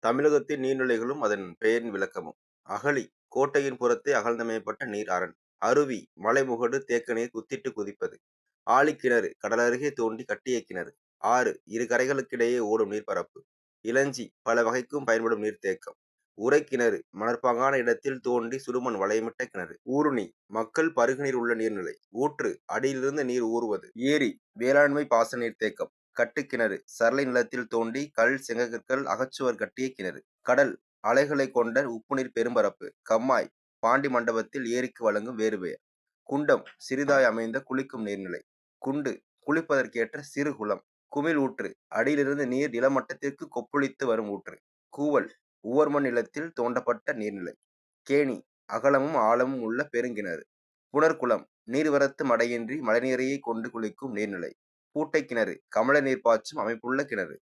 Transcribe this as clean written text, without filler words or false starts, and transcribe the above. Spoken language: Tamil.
தமிழகத்தின் நீர்நிலைகளும் அதன் பெயரின் விளக்கமும். அகழி கோட்டையின் புறத்தே அகழ்ந்தமையப்பட்ட நீர் அரண். அருவி மலைமுகடு தேக்க நீர் குத்திட்டு குதிப்பது. ஆழிக்கிணறு கடலருகே தோண்டி கட்டிய கிணறு. ஆறு இரு கரைகளுக்கிடையே ஓடும் நீர்ப்பரப்பு. இலஞ்சி பல வகைக்கும் பயன்படும் நீர்த்தேக்கம். உறைக்கிணறு மணற்பாங்கான இடத்தில் தோண்டி சுடுமண் வளையமிட்ட கிணறு. ஊருணி மக்கள் பருகுநீர் உள்ள நீர்நிலை. ஊற்று அடியிலிருந்து நீர் ஊறுவது. ஏரி வேளாண்மை பாச நீர்த்தேக்கம். கட்டுக்கிணறு சரளை நிலத்தில் தோண்டி கல் செங்கற்கள் அகச்சுவர் கட்டிய கிணறு. கடல் அலைகளை கொண்ட உப்புநீர் பெரும்பரப்பு. கம்மாய் பாண்டி மண்டபத்தில் ஏரிக்கு வழங்கும் வேறு பெயர். குண்டம் சிறிதாய் அமைந்த குளிக்கும் நீர்நிலை. குண்டு குளிப்பதற்கேற்ற சிறு குளம். குமிழ் ஊற்று அடியிலிருந்து நீர் நிலமட்டத்திற்கு கொப்புளித்து வரும் ஊற்று. கூவல் உவர்மண் நிலத்தில் தோண்டப்பட்ட நீர்நிலை. கேணி அகலமும் ஆழமும் உள்ள பெருங்கிணறு. புனர்குளம் நீர்வரத்து மடையின்றி மழைநீரையே கொண்டு குளிக்கும் நீர்நிலை. பூட்டை கிணறு கமல நீர் பாய்ச்சும் அமைப்புள்ள கிணறு.